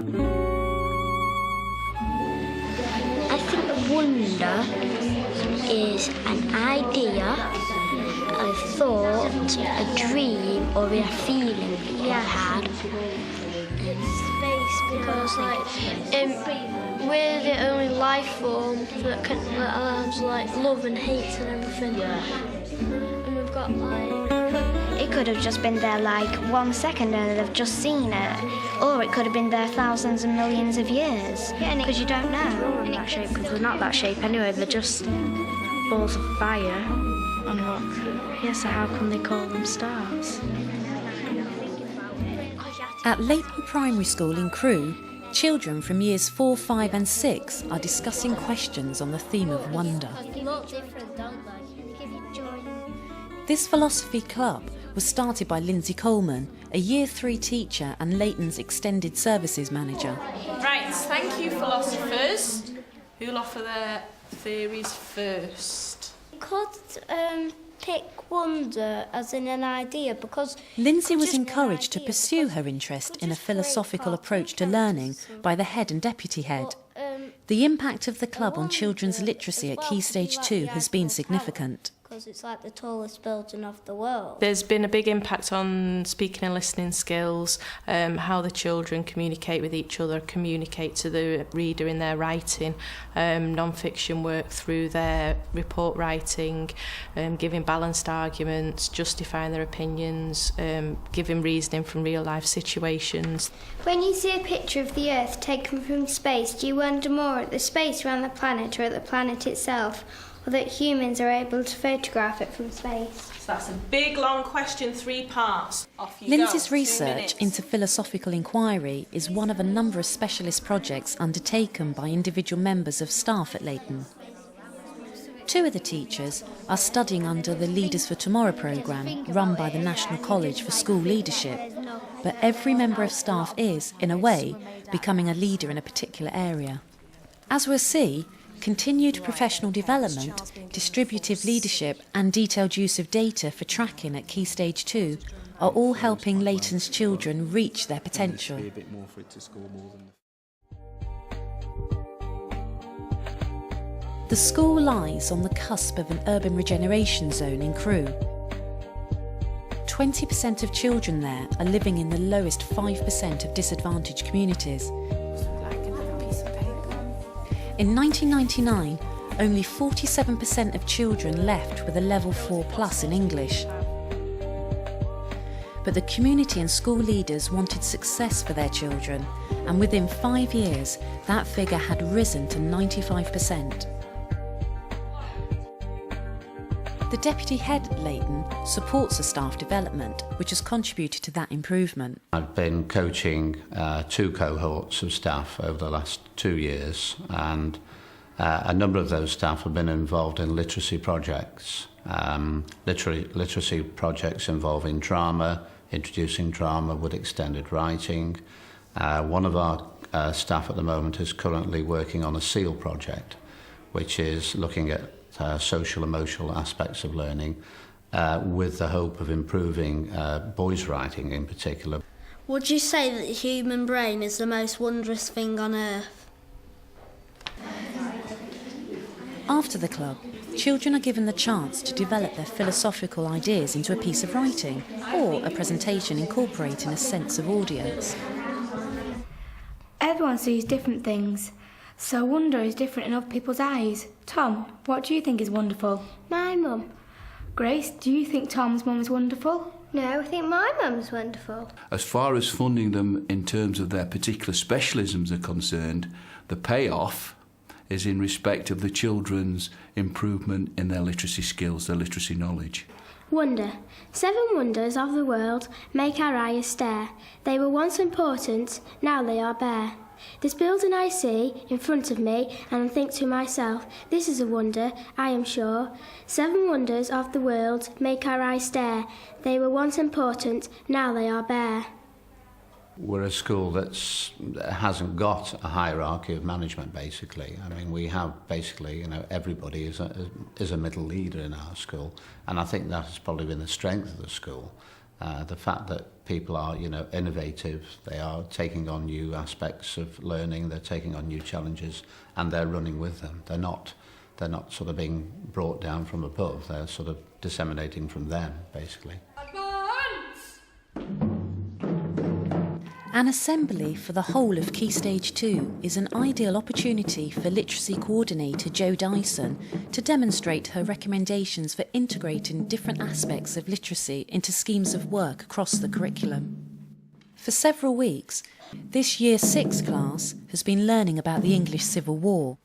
I think wonder is an idea, a thought, a dream, or a feeling you've had. Space, because we're the only life form that allows love and hate and everything. And we've got It could have just been there 1 second and they've just seen it, or it could have been there thousands and millions of years. Because you don't know. They're in that shape because they're not that shape anyway. They're just balls of fire. And look, so how come they call them stars? At Leighton Primary School in Crewe, children from years 4, 5 and 6 are discussing questions on the theme of wonder. This philosophy club was started by Lindsay Coleman, a Year 3 teacher and Leighton's Extended Services Manager. Right, thank you philosophers. Who'll offer their theories first? Could pick wonder as in an idea because Lindsay was encouraged to pursue her interest in a philosophical approach to learning by the head and deputy head. The impact of the club on children's literacy at Key Stage 2 has been significant. Because it's like the tallest building of the world. There's been a big impact on speaking and listening skills, how the children communicate with each other, communicate to the reader in their writing, non-fiction work through their report writing, giving balanced arguments, justifying their opinions, giving reasoning from real-life situations. When you see a picture of the Earth taken from space, do you wonder more at the space around the planet or at the planet itself? That humans are able to photograph it from space? So that's a big, long question, 3 parts. Lindsay's research into philosophical inquiry is one of a number of specialist projects undertaken by individual members of staff at Leighton. 2 of the teachers are studying under the Leaders for Tomorrow programme run by the National College for School Leadership, but every member of staff is, in a way, becoming a leader in a particular area. As we'll see, continued professional development, distributive leadership and detailed use of data for tracking at Key Stage 2 are all helping Leighton's children reach their potential. The school lies on the cusp of an urban regeneration zone in Crewe. 20% of children there are living in the lowest 5% of disadvantaged communities. In 1999, only 47% of children left with a level 4+ in English. But the community and school leaders wanted success for their children, and within 5 years, that figure had risen to 95%. The deputy head at Leighton supports the staff development, which has contributed to that improvement. I've been coaching 2 cohorts of staff over the last 2 years, and a number of those staff have been involved in literacy projects, literacy projects involving drama, introducing drama with extended writing. One of our staff at the moment is currently working on a SEAL project, which is looking at social emotional aspects of learning with the hope of improving boys' writing in particular. Would you say that the human brain is the most wondrous thing on earth? After the club, children are given the chance to develop their philosophical ideas into a piece of writing or a presentation incorporating a sense of audience. Everyone sees different things, so wonder is different in other people's eyes. Tom, what do you think is wonderful? My mum. Grace, do you think Tom's mum is wonderful? No, I think my mum's wonderful. As far as funding them in terms of their particular specialisms are concerned, the payoff is in respect of the children's improvement in their literacy skills, their literacy knowledge. Wonder. 7 wonders of the world make our eyes stare. They were once important, now they are bare. This building I see in front of me and I think to myself, this is a wonder, I am sure. 7 wonders of the world make our eyes stare. They were once important, now they are bare. We're a school that hasn't got a hierarchy of management, basically. I mean, we have basically, everybody is a middle leader in our school, and I think that has probably been the strength of the school, The fact that people are, innovative, they are taking on new aspects of learning, they're taking on new challenges, and they're running with them. They're not sort of being brought down from above, they're sort of disseminating from them, basically. An assembly for the whole of Key Stage 2 is an ideal opportunity for Literacy Coordinator Jo Dyson to demonstrate her recommendations for integrating different aspects of literacy into schemes of work across the curriculum. For several weeks, this Year 6 class has been learning about the English Civil War.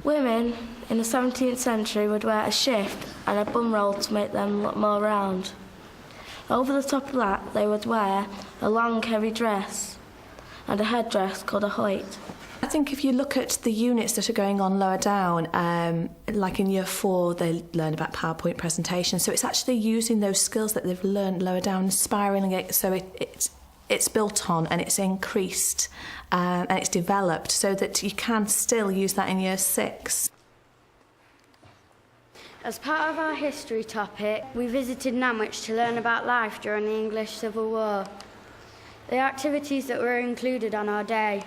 Women in the 17th century would wear a shift and a bum roll to make them look more round. Over the top of that, they would wear a long, heavy dress and a headdress called a hoit. I think if you look at the units that are going on lower down, like in Year 4, they learn about PowerPoint presentations. So it's actually using those skills that they've learned lower down, spiralling it so it's built on and it's increased and it's developed so that you can still use that in Year 6. As part of our history topic, we visited Nantwich to learn about life during the English Civil War. The activities that were included on our day: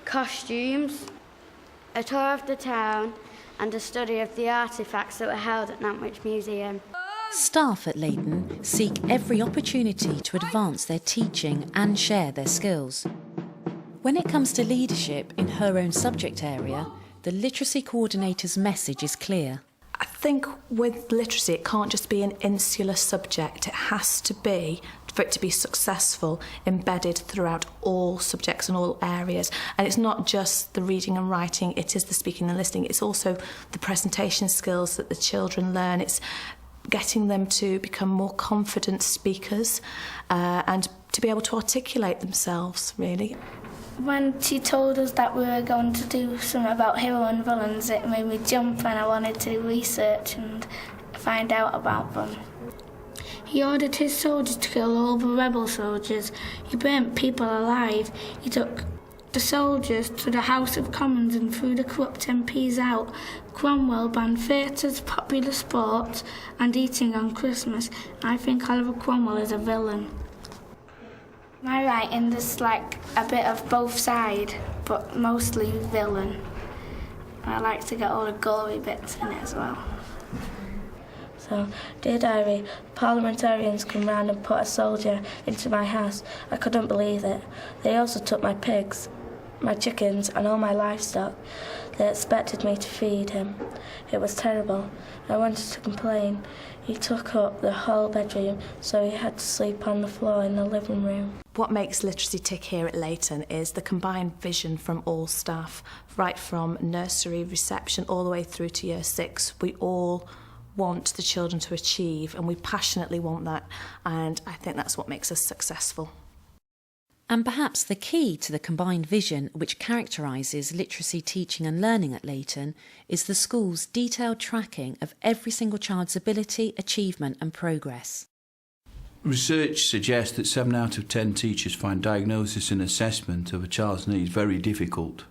costumes, a tour of the town, and a study of the artefacts that were held at Nantwich Museum. Staff at Leighton seek every opportunity to advance their teaching and share their skills. When it comes to leadership in her own subject area, the Literacy Coordinator's message is clear. I think with literacy, it can't just be an insular subject. It has to be, for it to be successful, embedded throughout all subjects and all areas. And it's not just the reading and writing, it is the speaking and listening. It's also the presentation skills that the children learn. It's getting them to become more confident speakers and to be able to articulate themselves, really. When she told us that we were going to do something about hero and villains, it made me jump and I wanted to research and find out about them. He ordered his soldiers to kill all the rebel soldiers. He burnt people alive. He took the soldiers to the House of Commons and threw the corrupt MPs out. Cromwell banned theatres, popular sports and eating on Christmas. I think Oliver Cromwell is a villain. My writing, there's like a bit of both sides, but mostly villain. I like to get all the gory bits in it as well. So, dear diary, parliamentarians come round and put a soldier into my house. I couldn't believe it. They also took my pigs, my chickens and all my livestock. They expected me to feed him. It was terrible. I wanted to complain. He took up the whole bedroom, so he had to sleep on the floor in the living room. What makes literacy tick here at Leighton is the combined vision from all staff, right from nursery, reception, all the way through to Year 6. We all want the children to achieve, and we passionately want that, and I think that's what makes us successful. And perhaps the key to the combined vision which characterises literacy teaching and learning at Leighton is the school's detailed tracking of every single child's ability, achievement and progress. Research suggests that 7 out of 10 teachers find diagnosis and assessment of a child's needs very difficult.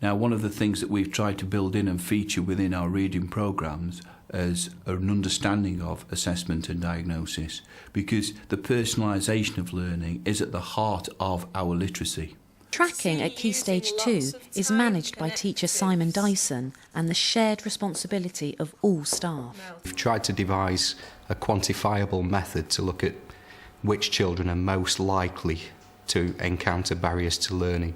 Now, one of the things that we've tried to build in and feature within our reading programmes is an understanding of assessment and diagnosis, because the personalisation of learning is at the heart of our literacy. Tracking at Key Stage 2 is managed by teacher Simon Dyson and the shared responsibility of all staff. We've tried to devise a quantifiable method to look at which children are most likely to encounter barriers to learning.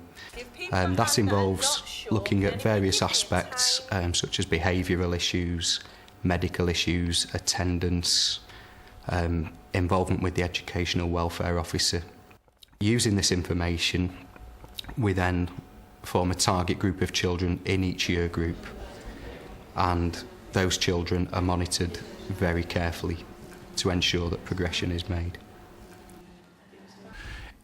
That involves looking at various aspects such as behavioural issues, medical issues, attendance, involvement with the educational welfare officer. Using this information, we then form a target group of children in each year group, and those children are monitored very carefully to ensure that progression is made.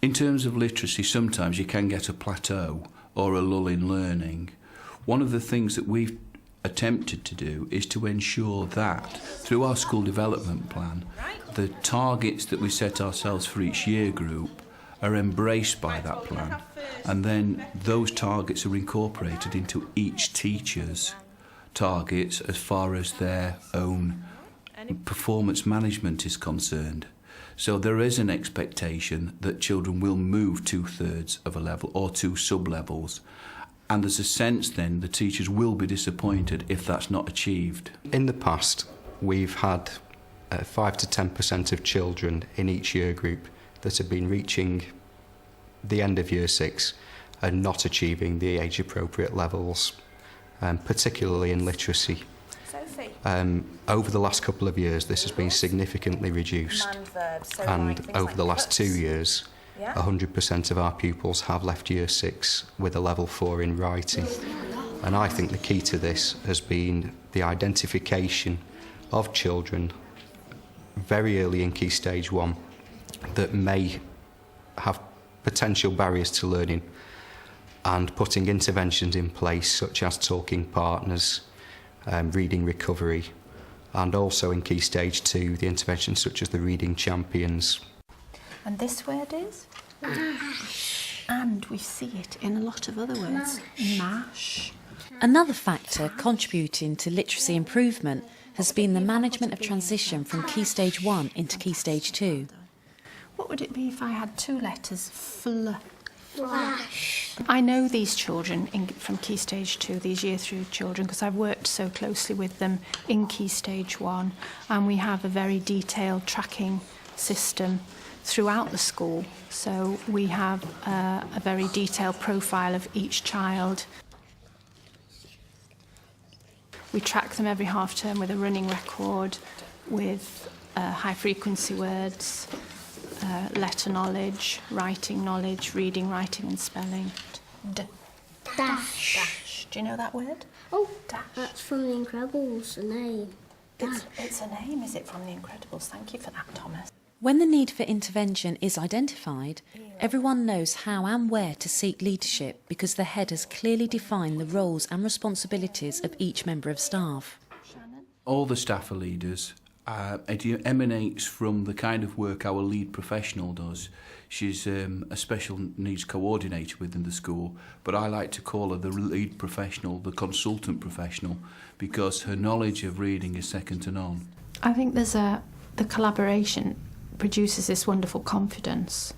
In terms of literacy, sometimes you can get a plateau or a lull in learning. One of the things that we've attempted to do is to ensure that through our school development plan, the targets that we set ourselves for each year group are embraced by that plan, and then those targets are incorporated into each teacher's targets as far as their own performance management is concerned. So there is an expectation that children will move 2/3 of a level or 2 sub-levels. And there's a sense then the teachers will be disappointed if that's not achieved. In the past, we've had 5 to 10% of children in each year group that have been reaching the end of year 6 and not achieving the age-appropriate levels, particularly in literacy. Over the last couple of years, this has been significantly reduced. And over the last 2 years, 100% of our pupils have left year 6 with a level 4 in writing. And I think the key to this has been the identification of children very early in Key Stage 1 that may have potential barriers to learning, and putting interventions in place such as talking partners, reading recovery, and also in Key Stage 2 the interventions such as the reading champions. And this word is? Mash. And we see it in a lot of other words. Mash. Another factor contributing to literacy improvement has been the management of transition from Key Stage 1 into Key Stage 2. What would it be if I had 2 letters? Flash. I know these children from Key Stage 2, these Year 3 children, because I've worked so closely with them in Key Stage 1, and we have a very detailed tracking system throughout the school. So we have a very detailed profile of each child. We track them every half term with a running record, with high frequency words, letter knowledge, writing knowledge, reading, writing and spelling. Dash. Dash. Do you know that word? Oh, Dash. That's from The Incredibles, a name. It's a name, is it, from The Incredibles? Thank you for that, Thomas. When the need for intervention is identified, everyone knows how and where to seek leadership because the head has clearly defined the roles and responsibilities of each member of staff. All the staff are leaders. It emanates from the kind of work our lead professional does. She's a special needs coordinator within the school, but I like to call her the lead professional, the consultant professional, because her knowledge of reading is second to none. I think the collaboration produces this wonderful confidence,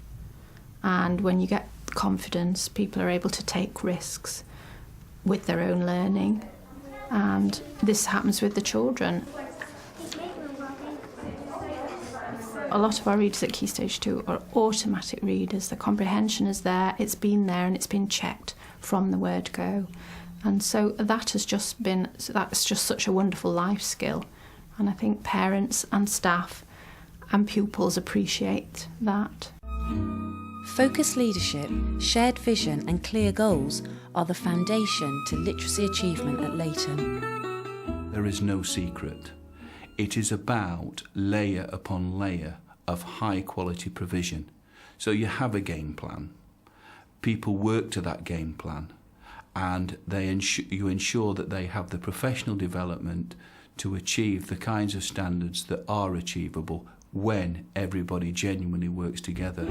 and when you get confidence, people are able to take risks with their own learning, and this happens with the children. A lot of our readers at Key Stage 2 are automatic readers. The comprehension is there, it's been there, and it's been checked from the word go. And so that's just such a wonderful life skill. And I think parents and staff and pupils appreciate that. Focused leadership, shared vision and clear goals are the foundation to literacy achievement at Leighton. There is no secret. It is about layer upon layer of high quality provision. So you have a game plan. People work to that game plan, and you ensure that they have the professional development to achieve the kinds of standards that are achievable when everybody genuinely works together.